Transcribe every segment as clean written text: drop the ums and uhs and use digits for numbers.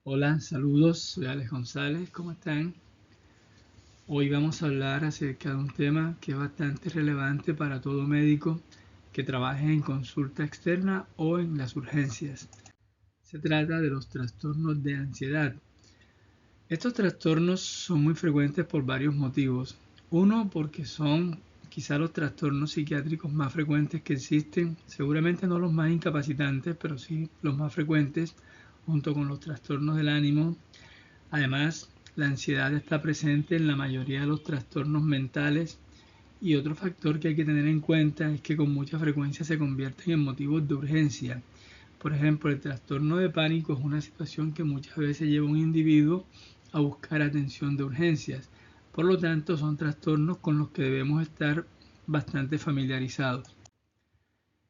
Hola, saludos, soy Alex González, ¿cómo están? Hoy vamos a hablar acerca de un tema que es bastante relevante para todo médico que trabaje en consulta externa o en las urgencias. Se trata de los trastornos de ansiedad. Estos trastornos son muy frecuentes por varios motivos. Uno, porque son quizá los trastornos psiquiátricos más frecuentes que existen, seguramente no los más incapacitantes, pero sí los más frecuentes, junto con los trastornos del ánimo. Además, la ansiedad está presente en la mayoría de los trastornos mentales y otro factor que hay que tener en cuenta es que con mucha frecuencia se convierten en motivos de urgencia. Por ejemplo, el trastorno de pánico es una situación que muchas veces lleva a un individuo a buscar atención de urgencias. Por lo tanto, son trastornos con los que debemos estar bastante familiarizados.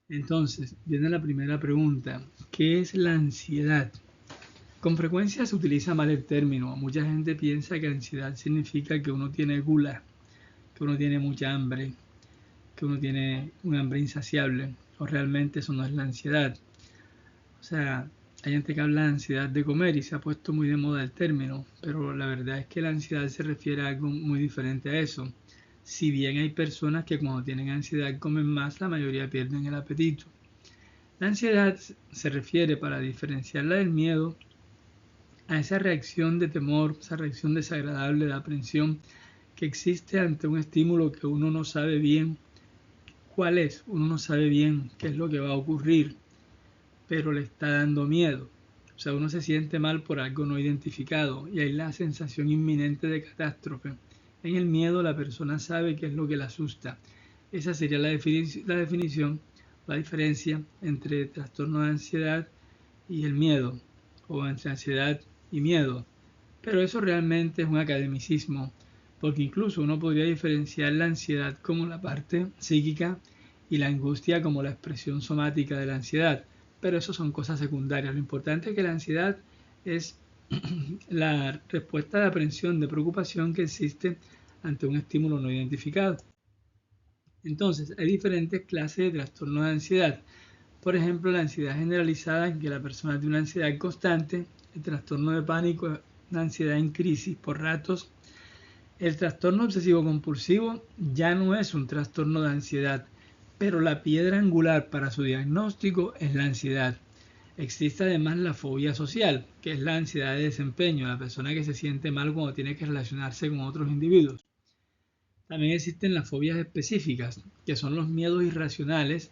Entonces, viene la primera pregunta. ¿Qué es la ansiedad? Con frecuencia se utiliza mal el término. Mucha gente piensa que ansiedad significa que uno tiene gula, que uno tiene mucha hambre, que uno tiene un hambre insaciable, o realmente eso no es la ansiedad. O sea, hay gente que habla de ansiedad de comer y se ha puesto muy de moda el término, pero la verdad es que la ansiedad se refiere a algo muy diferente a eso. Si bien hay personas que cuando tienen ansiedad comen más, la mayoría pierden el apetito. La ansiedad se refiere, para diferenciarla del miedo, a esa reacción de temor, esa reacción desagradable de aprensión que existe ante un estímulo que uno no sabe bien cuál es, uno no sabe bien qué es lo que va a ocurrir, pero le está dando miedo. O sea, uno se siente mal por algo no identificado y hay la sensación inminente de catástrofe. En el miedo la persona sabe qué es lo que la asusta. Esa sería la definición, la diferencia entre trastorno de ansiedad y el miedo, o entre ansiedad y miedo. Pero eso realmente es un academicismo, porque incluso uno podría diferenciar la ansiedad como la parte psíquica y la angustia como la expresión somática de la ansiedad. Pero eso son cosas secundarias. Lo importante es que la ansiedad es la respuesta de aprensión, de preocupación que existe ante un estímulo no identificado. Entonces, hay diferentes clases de trastornos de ansiedad. Por ejemplo, la ansiedad generalizada, en que la persona tiene una ansiedad constante, el trastorno de pánico, una ansiedad en crisis por ratos. El trastorno obsesivo compulsivo ya no es un trastorno de ansiedad, pero la piedra angular para su diagnóstico es la ansiedad. Existe además la fobia social, que es la ansiedad de desempeño, la persona que se siente mal cuando tiene que relacionarse con otros individuos. También existen las fobias específicas, que son los miedos irracionales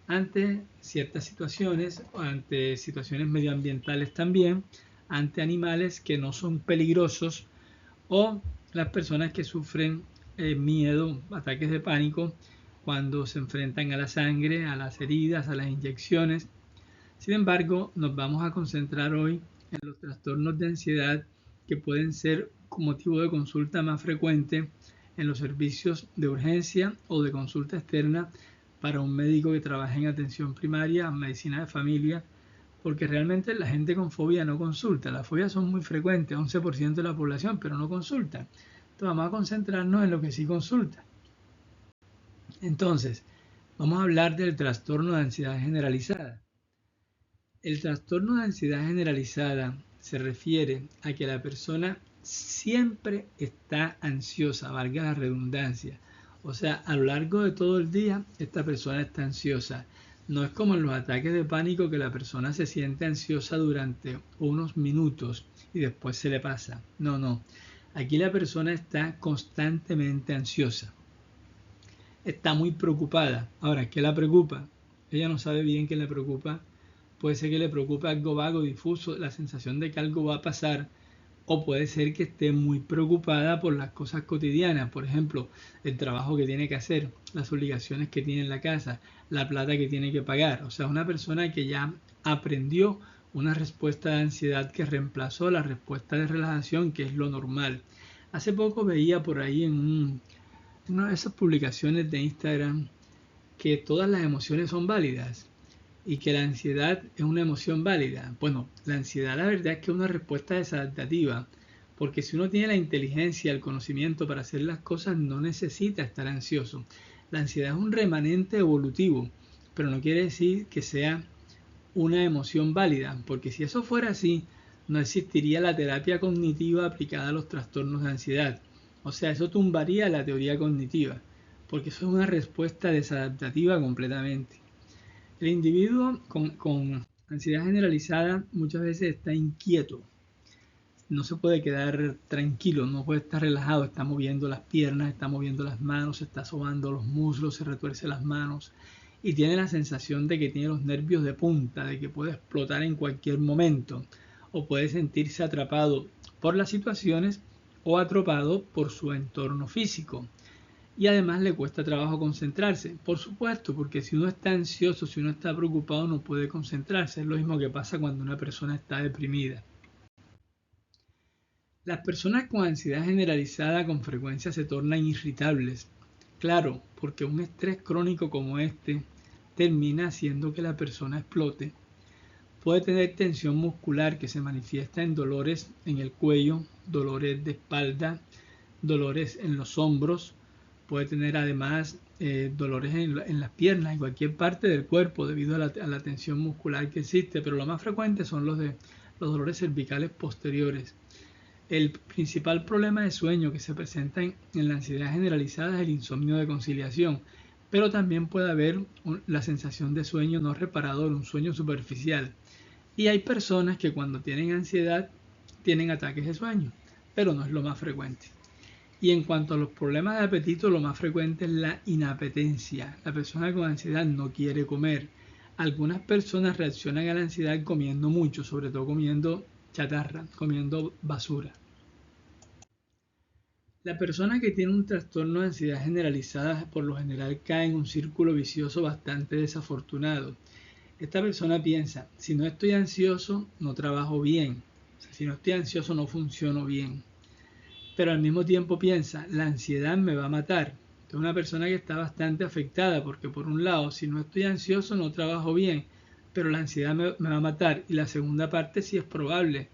ante ciertas situaciones, o ante situaciones medioambientales también, ante animales que no son peligrosos, o las personas que sufren miedo, ataques de pánico, cuando se enfrentan a la sangre, a las heridas, a las inyecciones. Sin embargo, nos vamos a concentrar hoy en los trastornos de ansiedad que pueden ser motivo de consulta más frecuente en los servicios de urgencia o de consulta externa para un médico que trabaja en atención primaria, medicina de familia, porque realmente la gente con fobia no consulta. Las fobias son muy frecuentes, 11% de la población, pero no consulta. Entonces vamos a concentrarnos en lo que sí consulta. Entonces, vamos a hablar del trastorno de ansiedad generalizada. El trastorno de ansiedad generalizada se refiere a que la persona siempre está ansiosa, valga la redundancia. O sea, a lo largo de todo el día, esta persona está ansiosa. No es como en los ataques de pánico que la persona se siente ansiosa durante unos minutos y después se le pasa. No, no. Aquí la persona está constantemente ansiosa. Está muy preocupada. Ahora, ¿qué la preocupa? Ella no sabe bien qué le preocupa. Puede ser que le preocupe algo vago, difuso, la sensación de que algo va a pasar, o puede ser que esté muy preocupada por las cosas cotidianas, por ejemplo, el trabajo que tiene que hacer, las obligaciones que tiene en la casa, la plata que tiene que pagar. O sea, una persona que ya aprendió una respuesta de ansiedad que reemplazó la respuesta de relajación, que es lo normal. Hace poco veía por ahí en una de esas publicaciones de Instagram que todas las emociones son válidas y que la ansiedad es una emoción válida. Bueno, la ansiedad la verdad es que es una respuesta desadaptativa, porque si uno tiene la inteligencia, el conocimiento para hacer las cosas, no necesita estar ansioso. La ansiedad es un remanente evolutivo, pero no quiere decir que sea una emoción válida, porque si eso fuera así, no existiría la terapia cognitiva aplicada a los trastornos de ansiedad. O sea, eso tumbaría la teoría cognitiva, porque eso es una respuesta desadaptativa completamente. El individuo con ansiedad generalizada muchas veces está inquieto, no se puede quedar tranquilo, no puede estar relajado, está moviendo las piernas, está moviendo las manos, se está sobando los muslos, se retuerce las manos y tiene la sensación de que tiene los nervios de punta, de que puede explotar en cualquier momento o puede sentirse atrapado por las situaciones o atrapado por su entorno físico. Y además le cuesta trabajo concentrarse, por supuesto, porque si uno está ansioso, si uno está preocupado, no puede concentrarse. Es lo mismo que pasa cuando una persona está deprimida. Las personas con ansiedad generalizada con frecuencia se tornan irritables. Claro, porque un estrés crónico como este termina haciendo que la persona explote. Puede tener tensión muscular que se manifiesta en dolores en el cuello, dolores de espalda, dolores en los hombros. Puede tener además dolores en las piernas, en cualquier parte del cuerpo debido a la tensión muscular que existe, pero lo más frecuente son los dolores cervicales posteriores. El principal problema de sueño que se presenta en la ansiedad generalizada es el insomnio de conciliación, pero también puede haber la sensación de sueño no reparador, un sueño superficial. Y hay personas que cuando tienen ansiedad tienen ataques de sueño, pero no es lo más frecuente. Y en cuanto a los problemas de apetito, lo más frecuente es la inapetencia. La persona con ansiedad no quiere comer. Algunas personas reaccionan a la ansiedad comiendo mucho, sobre todo comiendo chatarra, comiendo basura. La persona que tiene un trastorno de ansiedad generalizada por lo general cae en un círculo vicioso bastante desafortunado. Esta persona piensa, si no estoy ansioso, no trabajo bien. O sea, si no estoy ansioso, no funciono bien. Pero al mismo tiempo piensa, la ansiedad me va a matar. Es una persona que está bastante afectada porque por un lado, si no estoy ansioso, no trabajo bien, pero la ansiedad me va a matar. Y la segunda parte sí es probable,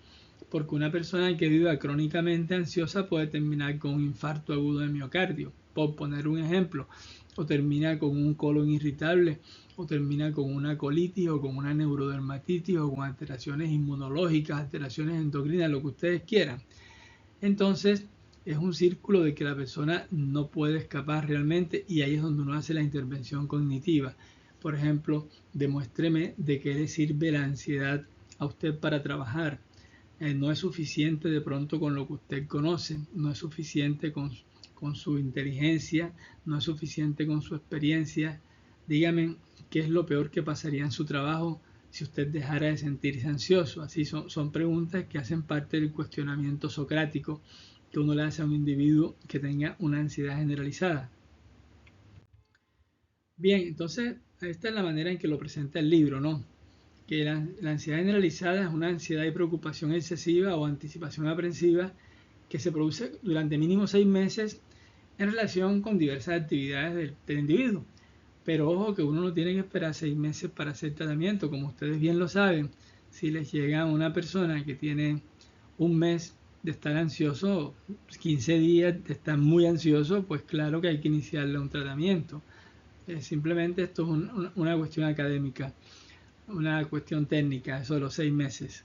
porque una persona que viva crónicamente ansiosa puede terminar con un infarto agudo de miocardio, por poner un ejemplo, o termina con un colon irritable, o termina con una colitis, o con una neurodermatitis, o con alteraciones inmunológicas, alteraciones endocrinas, lo que ustedes quieran. Entonces, es un círculo de que la persona no puede escapar realmente y ahí es donde uno hace la intervención cognitiva. Por ejemplo, demuéstreme de qué le sirve la ansiedad a usted para trabajar. No es suficiente de pronto con lo que usted conoce, no es suficiente con su inteligencia, no es suficiente con su experiencia. Dígame qué es lo peor que pasaría en su trabajo si usted dejara de sentirse ansioso. Así son preguntas que hacen parte del cuestionamiento socrático que uno le hace a un individuo que tenga una ansiedad generalizada. Bien, entonces esta es la manera en que lo presenta el libro, ¿no? Que la ansiedad generalizada es una ansiedad y preocupación excesiva o anticipación aprensiva que se produce durante mínimo 6 meses en relación con diversas actividades del individuo. Pero ojo que uno no tiene que esperar 6 meses para hacer tratamiento, como ustedes bien lo saben. Si les llega a una persona que tiene un mes de estar ansioso, 15 días de estar muy ansioso, pues claro que hay que iniciarle un tratamiento. Simplemente esto es una cuestión académica, una cuestión técnica, eso de los 6 meses.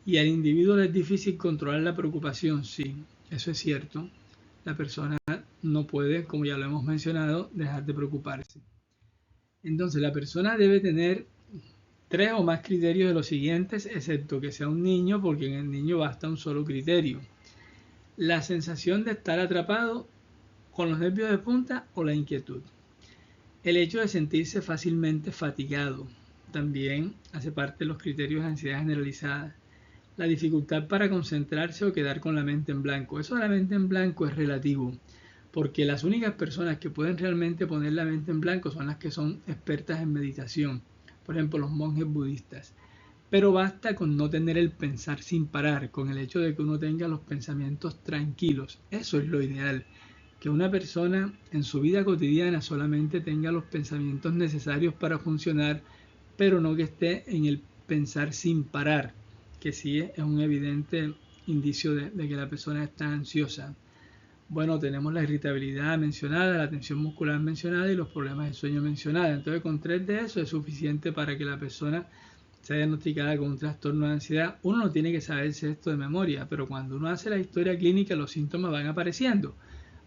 Y al individuo le es difícil controlar la preocupación, sí, eso es cierto. La persona no puede, como ya lo hemos mencionado, dejar de preocuparse. Entonces la persona debe tener 3 o más criterios de los siguientes, excepto que sea un niño, porque en el niño basta un solo criterio. La sensación de estar atrapado con los nervios de punta o la inquietud. El hecho de sentirse fácilmente fatigado también hace parte de los criterios de ansiedad generalizada. La dificultad para concentrarse o quedar con la mente en blanco. Eso de la mente en blanco es relativo, porque las únicas personas que pueden realmente poner la mente en blanco son las que son expertas en meditación, por ejemplo los monjes budistas. Pero basta con no tener el pensar sin parar, con el hecho de que uno tenga los pensamientos tranquilos. Eso es lo ideal, que una persona en su vida cotidiana solamente tenga los pensamientos necesarios para funcionar, pero no que esté en el pensar sin parar, que sí es un evidente indicio de que la persona está ansiosa. Bueno, tenemos la irritabilidad mencionada, la tensión muscular mencionada y los problemas de sueño mencionada. Entonces, con 3 de eso es suficiente para que la persona sea diagnosticada con un trastorno de ansiedad, uno no tiene que saberse esto de memoria, pero cuando uno hace la historia clínica los síntomas van apareciendo,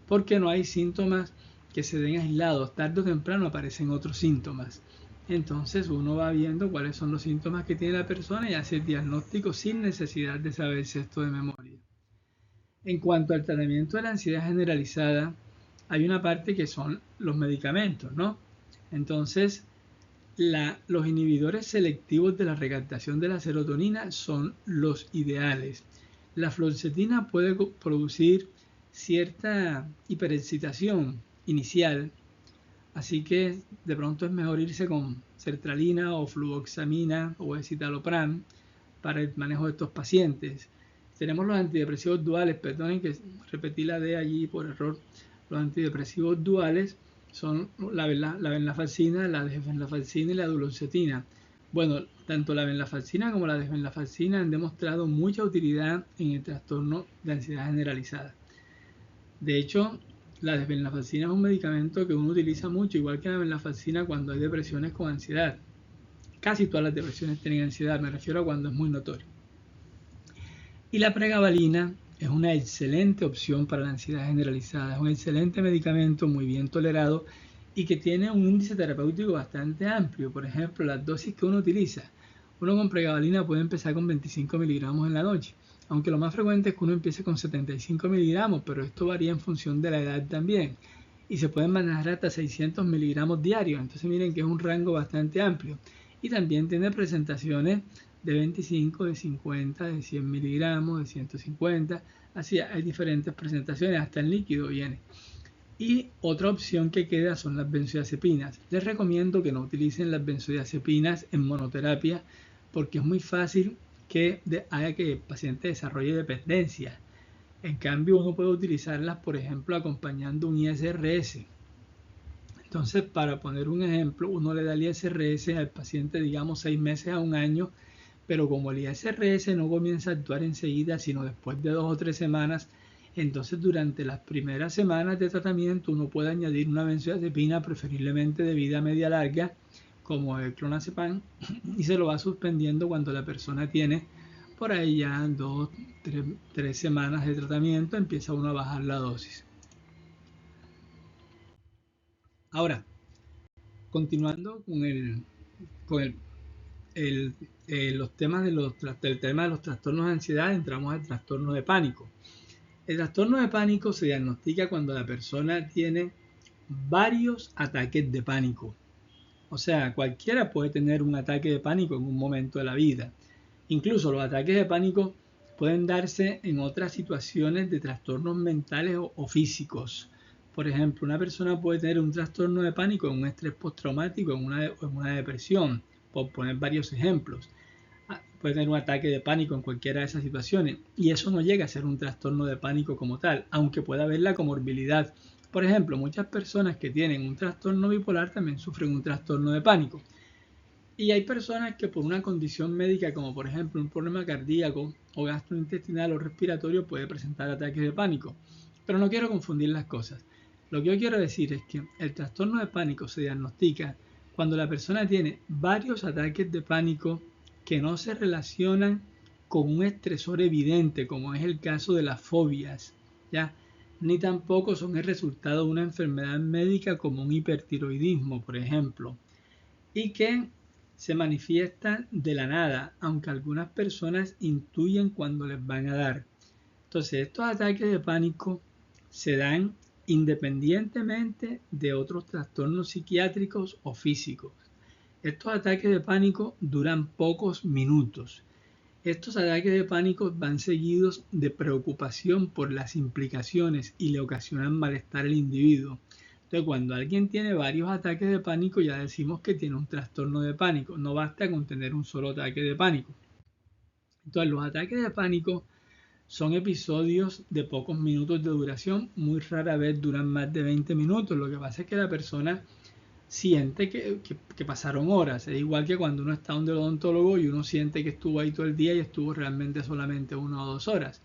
porque no hay síntomas que se den aislados, tarde o temprano aparecen otros síntomas. Entonces uno va viendo cuáles son los síntomas que tiene la persona y hace el diagnóstico sin necesidad de saberse esto de memoria. En cuanto al tratamiento de la ansiedad generalizada, hay una parte que son los medicamentos, ¿no? Entonces, los inhibidores selectivos de la recaptación de la serotonina son los ideales. La fluoxetina puede producir cierta hiperexcitación inicial, así que de pronto es mejor irse con sertralina o fluoxamina o escitalopram para el manejo de estos pacientes. Tenemos los antidepresivos duales, perdonen que repetí la D allí por error. Los antidepresivos duales son la venlafaxina, la desvenlafaxina y la duloxetina. Bueno, tanto la venlafaxina como la desvenlafaxina han demostrado mucha utilidad en el trastorno de ansiedad generalizada. De hecho, la desvenlafaxina es un medicamento que uno utiliza mucho, igual que la venlafaxina cuando hay depresiones con ansiedad. Casi todas las depresiones tienen ansiedad, me refiero a cuando es muy notorio. Y la pregabalina es una excelente opción para la ansiedad generalizada. Es un excelente medicamento, muy bien tolerado y que tiene un índice terapéutico bastante amplio. Por ejemplo, las dosis que uno utiliza. Uno con pregabalina puede empezar con 25 miligramos en la noche, aunque lo más frecuente es que uno empiece con 75 miligramos, pero esto varía en función de la edad también. Y se pueden manejar hasta 600 miligramos diarios. Entonces miren que es un rango bastante amplio. Y también tiene presentaciones de 25, de 50, de 100 miligramos, de 150, así hay diferentes presentaciones, hasta en líquido viene. Y otra opción que queda son las benzodiazepinas. Les recomiendo que no utilicen las benzodiazepinas en monoterapia porque es muy fácil que haga que el paciente desarrolle dependencia. En cambio, uno puede utilizarlas, por ejemplo, acompañando un ISRS. Entonces, para poner un ejemplo, uno le da el ISRS al paciente, digamos, 6 meses a un año, pero como el ISRS no comienza a actuar enseguida, sino después de 2 o 3 semanas, entonces durante las primeras semanas de tratamiento uno puede añadir una benzodiazepina, preferiblemente de vida media larga, como el clonazepam, y se lo va suspendiendo cuando la persona tiene por ahí ya 2 o 3 semanas de tratamiento, empieza uno a bajar la dosis. Ahora, continuando con los temas del tema de los trastornos de ansiedad, entramos al trastorno de pánico. El trastorno de pánico se diagnostica cuando la persona tiene varios ataques de pánico. O sea, cualquiera puede tener un ataque de pánico en un momento de la vida. Incluso los ataques de pánico pueden darse en otras situaciones de trastornos mentales o físicos. Por ejemplo, una persona puede tener un trastorno de pánico en un estrés postraumático, en una depresión, por poner varios ejemplos. Puede tener un ataque de pánico en cualquiera de esas situaciones y eso no llega a ser un trastorno de pánico como tal, aunque pueda haber la comorbilidad. Por ejemplo, muchas personas que tienen un trastorno bipolar también sufren un trastorno de pánico. Y hay personas que por una condición médica como por ejemplo un problema cardíaco o gastrointestinal o respiratorio puede presentar ataques de pánico. Pero no quiero confundir las cosas. Lo que yo quiero decir es que el trastorno de pánico se diagnostica cuando la persona tiene varios ataques de pánico que no se relacionan con un estresor evidente, como es el caso de las fobias, ¿ya? Ni tampoco son el resultado de una enfermedad médica como un hipertiroidismo, por ejemplo, y que se manifiesta de la nada, aunque algunas personas intuyen cuando les van a dar. Entonces, estos ataques de pánico se dan independientemente de otros trastornos psiquiátricos o físicos. Estos ataques de pánico duran pocos minutos. Estos ataques de pánico van seguidos de preocupación por las implicaciones y le ocasionan malestar al individuo. Entonces, cuando alguien tiene varios ataques de pánico, ya decimos que tiene un trastorno de pánico. No basta con tener un solo ataque de pánico. Entonces, los ataques de pánico son episodios de pocos minutos de duración, muy rara vez duran más de 20 minutos. Lo que pasa es que la persona siente que pasaron horas. Es igual que cuando uno está donde el odontólogo y uno siente que estuvo ahí todo el día y estuvo realmente solamente 1 o 2 horas.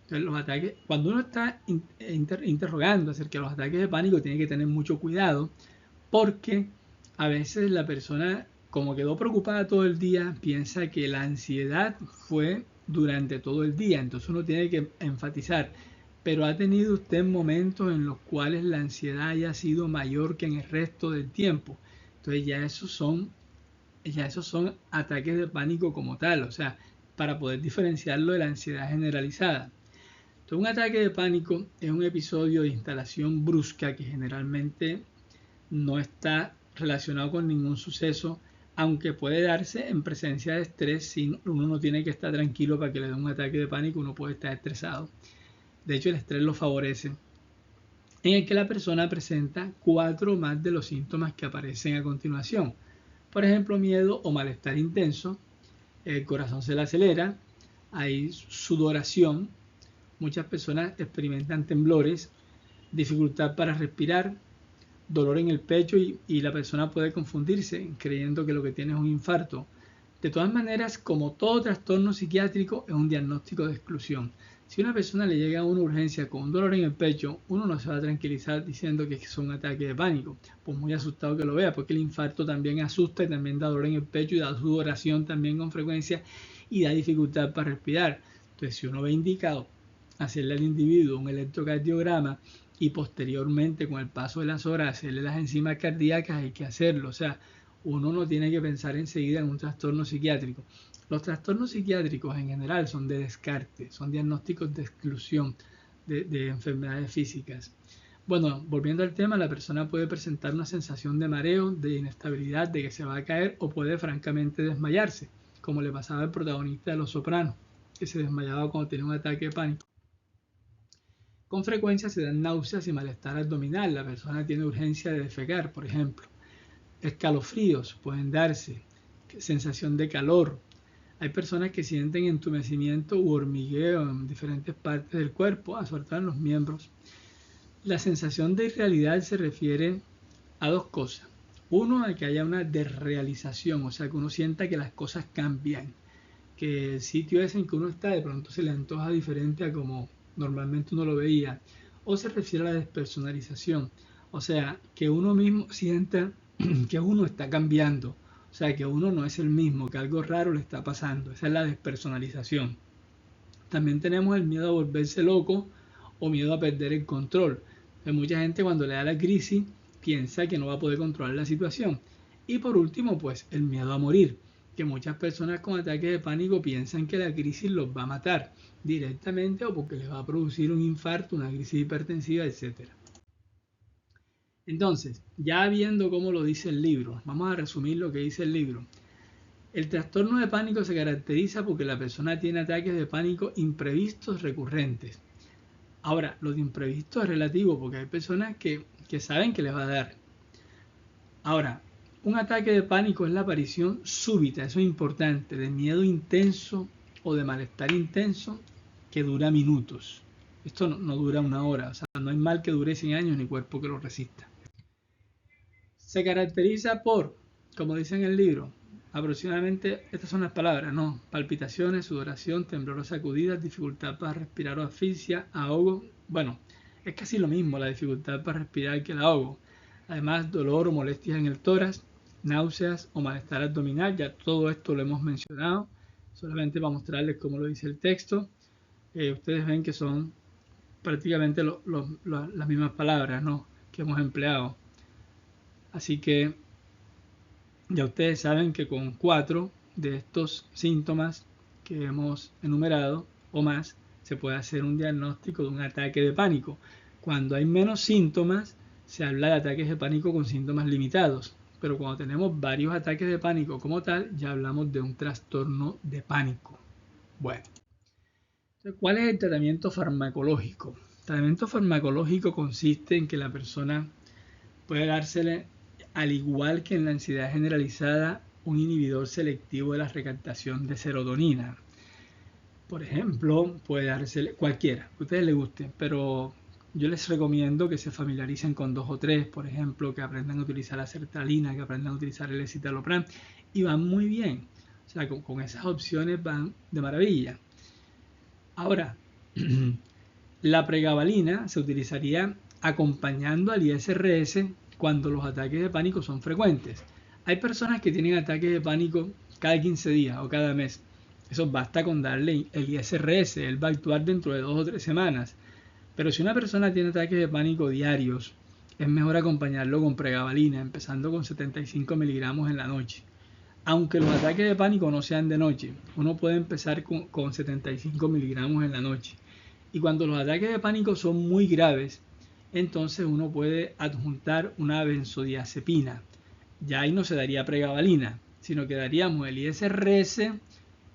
Entonces, los ataques, cuando uno está interrogando acerca de los ataques de pánico, tiene que tener mucho cuidado porque a veces la persona como quedó preocupada todo el día, piensa que la ansiedad fue durante todo el día. Entonces uno tiene que enfatizar, pero ¿ha tenido usted momentos en los cuales la ansiedad haya sido mayor que en el resto del tiempo? Entonces ya esos son ataques de pánico como tal, o sea, para poder diferenciarlo de la ansiedad generalizada. Entonces, un ataque de pánico es un episodio de instalación brusca que generalmente no está relacionado con ningún suceso, aunque puede darse en presencia de estrés. Uno no tiene que estar tranquilo para que le dé un ataque de pánico, uno puede estar estresado. De hecho, el estrés lo favorece, en el que la persona presenta 4 más de los síntomas que aparecen a continuación. Por ejemplo, miedo o malestar intenso, el corazón se le acelera, hay sudoración, muchas personas experimentan temblores, dificultad para respirar, dolor en el pecho y la persona puede confundirse creyendo que lo que tiene es un infarto. De todas maneras, como todo trastorno psiquiátrico, es un diagnóstico de exclusión. Si una persona le llega a una urgencia con un dolor en el pecho, uno no se va a tranquilizar diciendo que es un ataque de pánico, pues muy asustado que lo vea, porque el infarto también asusta y también da dolor en el pecho y da sudoración también con frecuencia y da dificultad para respirar. Entonces, si uno ve indicado hacerle al individuo un electrocardiograma y posteriormente, con el paso de las horas, hacerle las enzimas cardíacas, hay que hacerlo. O sea, uno no tiene que pensar enseguida en un trastorno psiquiátrico. Los trastornos psiquiátricos en general son de descarte, son diagnósticos de exclusión de enfermedades físicas. Bueno, volviendo al tema, la persona puede presentar una sensación de mareo, de inestabilidad, de que se va a caer o puede francamente desmayarse, como le pasaba al protagonista de Los Sopranos, que se desmayaba cuando tenía un ataque de pánico. Con frecuencia se dan náuseas y malestar abdominal. La persona tiene urgencia de defecar, por ejemplo. Escalofríos pueden darse, sensación de calor. Hay personas que sienten entumecimiento u hormigueo en diferentes partes del cuerpo, sobre todo en los miembros. La sensación de irrealidad se refiere a 2 cosas. Uno, a que haya una desrealización, o sea, que uno sienta que las cosas cambian, que el sitio ese en que uno está de pronto se le antoja diferente a como normalmente uno lo veía. O se refiere a la despersonalización, o sea, que uno mismo sienta que uno está cambiando. O sea, que uno no es el mismo, que algo raro le está pasando. Esa es la despersonalización. También tenemos el miedo a volverse loco o miedo a perder el control. Hay mucha gente cuando le da la crisis piensa que no va a poder controlar la situación. Y por último, pues el miedo a morir, que muchas personas con ataques de pánico piensan que la crisis los va a matar directamente o porque les va a producir un infarto, una crisis hipertensiva, etc. Entonces, ya viendo cómo lo dice el libro, vamos a resumir lo que dice el libro. El trastorno de pánico se caracteriza porque la persona tiene ataques de pánico imprevistos recurrentes. Ahora, lo de imprevisto es relativo porque hay personas que saben que les va a dar. Ahora, un ataque de pánico es la aparición súbita, eso es importante, de miedo intenso o de malestar intenso que dura minutos. Esto no dura 1 hora, o sea, no hay mal que dure 100 años ni cuerpo que lo resista. Se caracteriza por, como dice en el libro, aproximadamente, estas son las palabras, ¿no? Palpitaciones, sudoración, temblor o sacudidas, dificultad para respirar o asfixia, ahogo. Bueno, es casi lo mismo la dificultad para respirar que el ahogo. Además, dolor o molestias en el tórax, náuseas o malestar abdominal, ya todo esto lo hemos mencionado, solamente para mostrarles cómo lo dice el texto. Ustedes ven que son prácticamente las mismas palabras, ¿no?, que hemos empleado. Así que ya ustedes saben que con 4 de estos síntomas que hemos enumerado o más, se puede hacer un diagnóstico de un ataque de pánico. Cuando hay menos síntomas, se habla de ataques de pánico con síntomas limitados. Pero cuando tenemos varios ataques de pánico como tal, ya hablamos de un trastorno de pánico. Bueno, entonces, ¿cuál es el tratamiento farmacológico? El tratamiento farmacológico consiste en que la persona puede dársele, al igual que en la ansiedad generalizada, un inhibidor selectivo de la recaptación de serotonina. Por ejemplo, puede dársele cualquiera, que a ustedes les guste, pero yo les recomiendo que se familiaricen con 2 o 3, por ejemplo, que aprendan a utilizar la sertralina, que aprendan a utilizar el escitalopram, y van muy bien. O sea, con esas opciones van de maravilla. Ahora, la pregabalina se utilizaría acompañando al ISRS cuando los ataques de pánico son frecuentes. Hay personas que tienen ataques de pánico cada 15 días o cada mes. Eso basta con darle el ISRS, él va a actuar dentro de 2 o 3 semanas. Pero si una persona tiene ataques de pánico diarios, es mejor acompañarlo con pregabalina, empezando con 75 miligramos en la noche. Aunque los ataques de pánico no sean de noche, uno puede empezar con 75 miligramos en la noche. Y cuando los ataques de pánico son muy graves, entonces uno puede adjuntar una benzodiazepina. Ya ahí no se daría pregabalina, sino que daríamos el ISRS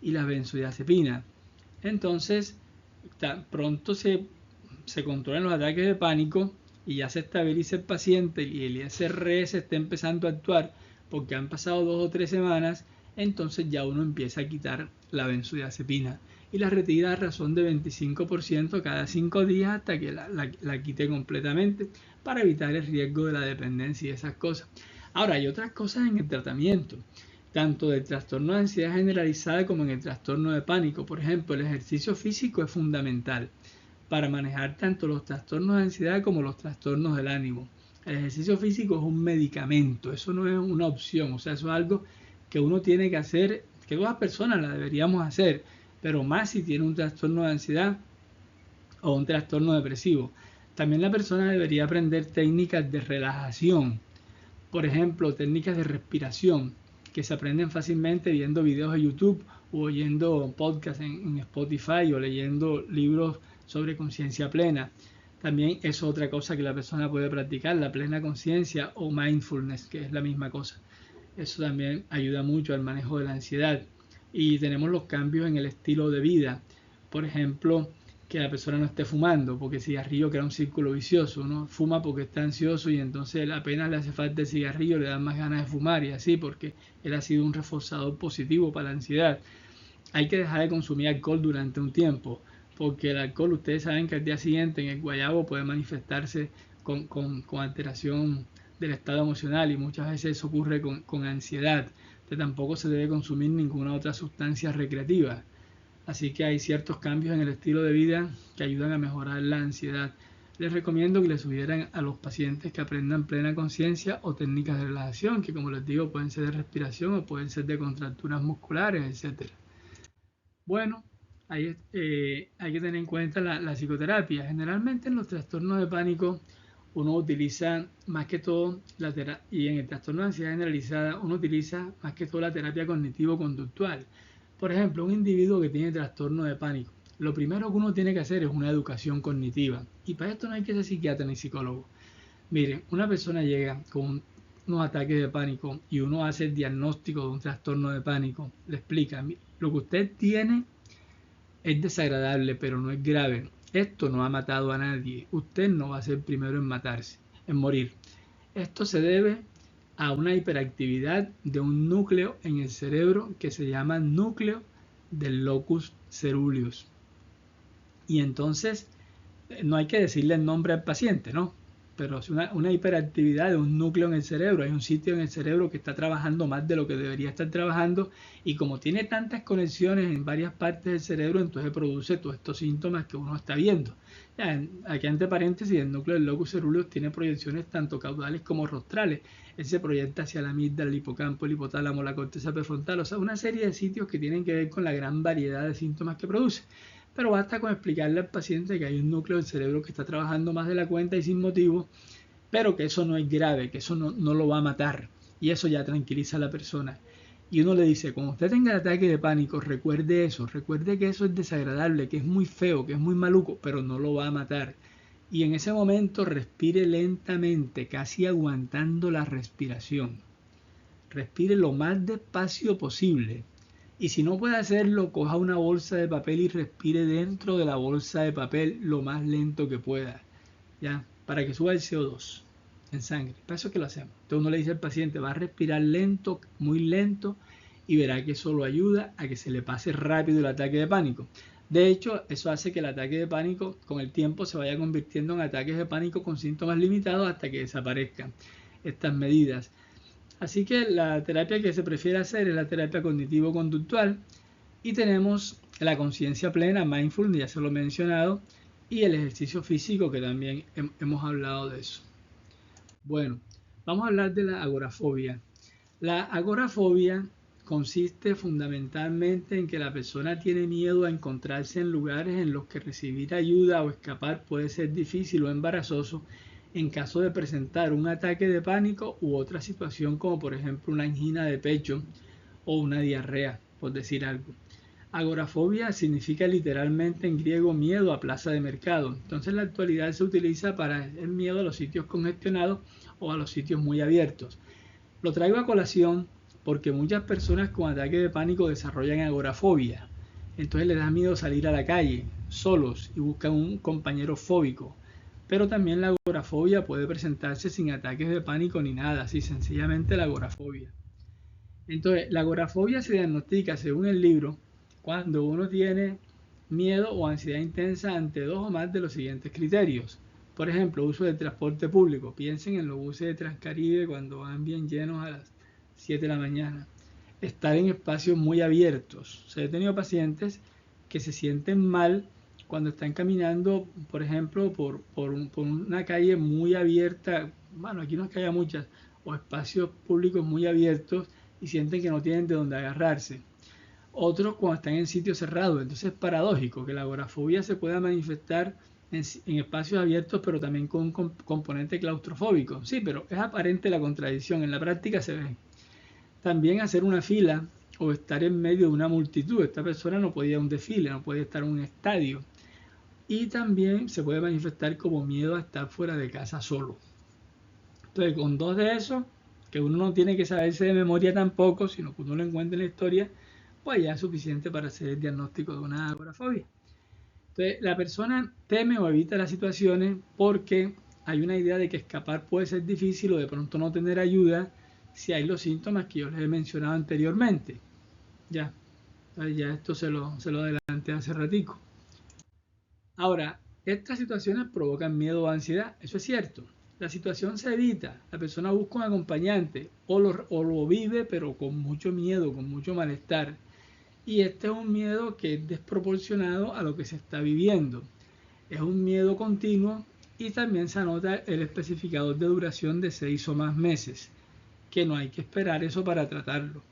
y la benzodiazepina. Entonces, pronto se controlan los ataques de pánico y ya se estabiliza el paciente y el ISRS está empezando a actuar porque han pasado 2 o 3 semanas, entonces ya uno empieza a quitar la benzodiazepina y la retira a razón de 25% cada 5 días hasta que la quite completamente para evitar el riesgo de la dependencia y esas cosas. Ahora, hay otras cosas en el tratamiento, tanto del trastorno de ansiedad generalizada como en el trastorno de pánico. Por ejemplo, el ejercicio físico es fundamental para manejar tanto los trastornos de ansiedad como los trastornos del ánimo. El ejercicio físico es un medicamento, eso no es una opción, o sea, eso es algo que uno tiene que hacer, que todas las personas la deberíamos hacer, pero más si tiene un trastorno de ansiedad o un trastorno depresivo. También la persona debería aprender técnicas de relajación, por ejemplo, técnicas de respiración, que se aprenden fácilmente viendo videos de YouTube o oyendo podcasts en Spotify o leyendo libros sobre conciencia plena. También es otra cosa que la persona puede practicar, la plena conciencia o mindfulness, que es la misma cosa. Eso también ayuda mucho al manejo de la ansiedad. Y tenemos los cambios en el estilo de vida. Por ejemplo, que la persona no esté fumando, porque el cigarrillo crea un círculo vicioso. Uno fuma porque está ansioso y entonces apenas le hace falta el cigarrillo, le dan más ganas de fumar y así, porque él ha sido un reforzador positivo para la ansiedad. Hay que dejar de consumir alcohol durante un tiempo, porque el alcohol, ustedes saben que al día siguiente en el guayabo puede manifestarse con alteración del estado emocional y muchas veces eso ocurre con ansiedad. Entonces tampoco se debe consumir ninguna otra sustancia recreativa. Así que hay ciertos cambios en el estilo de vida que ayudan a mejorar la ansiedad. Les recomiendo que les sugieran a los pacientes que aprendan plena conciencia o técnicas de relajación, que como les digo pueden ser de respiración o pueden ser de contracturas musculares, etc. Bueno, hay que tener en cuenta la psicoterapia. Generalmente en los trastornos de pánico uno utiliza más que todo y en el trastorno de ansiedad generalizada uno utiliza más que todo la terapia cognitivo-conductual. Por ejemplo, un individuo que tiene trastorno de pánico, lo primero que uno tiene que hacer es una educación cognitiva. Y para esto no hay que ser psiquiatra ni psicólogo. Miren, una persona llega con unos ataques de pánico y uno hace el diagnóstico de un trastorno de pánico, le explica, lo que usted tiene es desagradable, pero no es grave. Esto no ha matado a nadie. Usted no va a ser el primero en matarse, en morir. Esto se debe a una hiperactividad de un núcleo en el cerebro que se llama núcleo del locus coeruleus. Y entonces no hay que decirle el nombre al paciente, ¿no? Pero es una hiperactividad de un núcleo en el cerebro. Hay un sitio en el cerebro que está trabajando más de lo que debería estar trabajando y como tiene tantas conexiones en varias partes del cerebro, entonces produce todos estos síntomas que uno está viendo. Ya, aquí entre paréntesis, el núcleo del locus coeruleus tiene proyecciones tanto caudales como rostrales. Él se proyecta hacia la amígdala, el hipocampo, el hipotálamo, la corteza prefrontal, o sea, una serie de sitios que tienen que ver con la gran variedad de síntomas que produce. Pero basta con explicarle al paciente que hay un núcleo del cerebro que está trabajando más de la cuenta y sin motivo, pero que eso no es grave, que eso no lo va a matar. Y eso ya tranquiliza a la persona. Y uno le dice, cuando usted tenga el ataque de pánico, recuerde eso, recuerde que eso es desagradable, que es muy feo, que es muy maluco, pero no lo va a matar. Y en ese momento respire lentamente, casi aguantando la respiración. Respire lo más despacio posible. Y si no puede hacerlo, coja una bolsa de papel y respire dentro de la bolsa de papel lo más lento que pueda, ¿ya? Para que suba el CO2 en sangre. Para eso es que lo hacemos. Entonces uno le dice al paciente, va a respirar lento, muy lento, y verá que eso lo ayuda a que se le pase rápido el ataque de pánico. De hecho, eso hace que el ataque de pánico con el tiempo se vaya convirtiendo en ataques de pánico con síntomas limitados hasta que desaparezcan estas medidas. Así que la terapia que se prefiere hacer es la terapia cognitivo-conductual y tenemos la conciencia plena, mindfulness, ya se lo he mencionado, y el ejercicio físico que también hemos hablado de eso. Bueno, vamos a hablar de la agorafobia. La agorafobia consiste fundamentalmente en que la persona tiene miedo a encontrarse en lugares en los que recibir ayuda o escapar puede ser difícil o embarazoso en caso de presentar un ataque de pánico u otra situación como por ejemplo una angina de pecho o una diarrea, por decir algo. Agorafobia significa literalmente en griego miedo a plaza de mercado. Entonces en la actualidad se utiliza para el miedo a los sitios congestionados o a los sitios muy abiertos. Lo traigo a colación porque muchas personas con ataque de pánico desarrollan agorafobia. Entonces les da miedo salir a la calle solos y buscan un compañero fóbico. Pero también la agorafobia puede presentarse sin ataques de pánico ni nada, así sencillamente la agorafobia. Entonces, la agorafobia se diagnostica según el libro cuando uno tiene miedo o ansiedad intensa ante dos o más de los siguientes criterios. Por ejemplo, uso del transporte público. Piensen en los buses de Transcaribe cuando van bien llenos a las 7 de la mañana. Estar en espacios muy abiertos. O sea, he tenido pacientes que se sienten mal cuando están caminando, por ejemplo, por una calle muy abierta. Bueno, aquí no es que haya muchas, o espacios públicos muy abiertos y sienten que no tienen de dónde agarrarse. Otros cuando están en sitios cerrados. Entonces es paradójico que la agorafobia se pueda manifestar en espacios abiertos, pero también con un componente claustrofóbico. Sí, pero es aparente la contradicción, en la práctica se ve. También hacer una fila o estar en medio de una multitud. Esta persona no podía ir a un desfile, no podía estar en un estadio. Y también se puede manifestar como miedo a estar fuera de casa solo. Entonces, con dos de esos, que uno no tiene que saberse de memoria tampoco, sino que uno lo encuentra en la historia, pues ya es suficiente para hacer el diagnóstico de una agorafobia. Entonces, la persona teme o evita las situaciones porque hay una idea de que escapar puede ser difícil o de pronto no tener ayuda si hay los síntomas que yo les he mencionado anteriormente. Ya, ya esto se lo adelanté hace ratico. Ahora, estas situaciones provocan miedo o ansiedad, eso es cierto. La situación se evita, la persona busca un acompañante o lo vive pero con mucho miedo, con mucho malestar. Y este es un miedo que es desproporcionado a lo que se está viviendo. Es un miedo continuo y también se anota el especificador de duración de 6 o más meses, que no hay que esperar eso para tratarlo.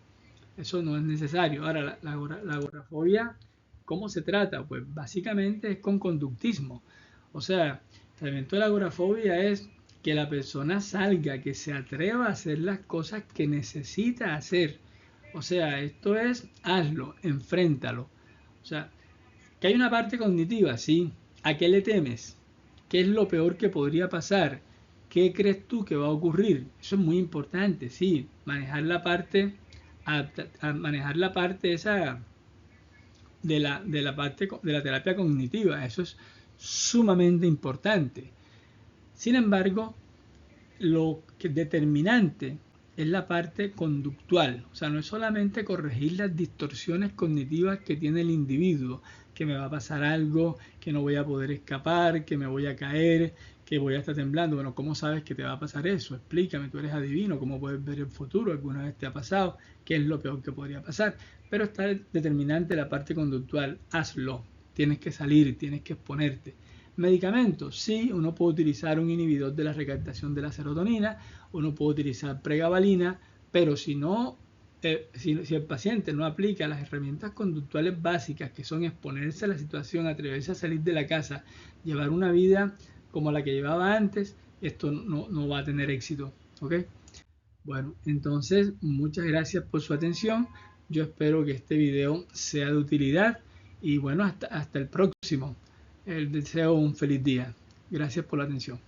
Eso no es necesario. Ahora, la agorafobia, ¿cómo se trata? Pues básicamente es con conductismo. O sea, el tratamiento de la agorafobia es que la persona salga, que se atreva a hacer las cosas que necesita hacer. O sea, esto es hazlo, enfréntalo. O sea, que hay una parte cognitiva, sí. ¿A qué le temes? ¿Qué es lo peor que podría pasar? ¿Qué crees tú que va a ocurrir? Eso es muy importante, sí. Manejar la parte, manejar la parte esa de la parte de la terapia cognitiva. Eso es sumamente importante. Sin embargo, lo que es determinante es la parte conductual. O sea, no es solamente corregir las distorsiones cognitivas que tiene el individuo, que me va a pasar algo, que no voy a poder escapar, que me voy a caer, que voy a estar temblando. Bueno, ¿cómo sabes que te va a pasar eso? Explícame, tú eres adivino, ¿cómo puedes ver el futuro? ¿Alguna vez te ha pasado? ¿Qué es lo peor que podría pasar? Pero está determinante la parte conductual. Hazlo. Tienes que salir, tienes que exponerte. Medicamentos, sí, uno puede utilizar un inhibidor de la recaptación de la serotonina, uno puede utilizar pregabalina, pero si el paciente no aplica las herramientas conductuales básicas, que son exponerse a la situación, atreverse a salir de la casa, llevar una vida como la que llevaba antes, esto no va a tener éxito. ¿Ok? Bueno, entonces muchas gracias por su atención. Yo espero que este video sea de utilidad y bueno, hasta el próximo. Les deseo un feliz día. Gracias por la atención.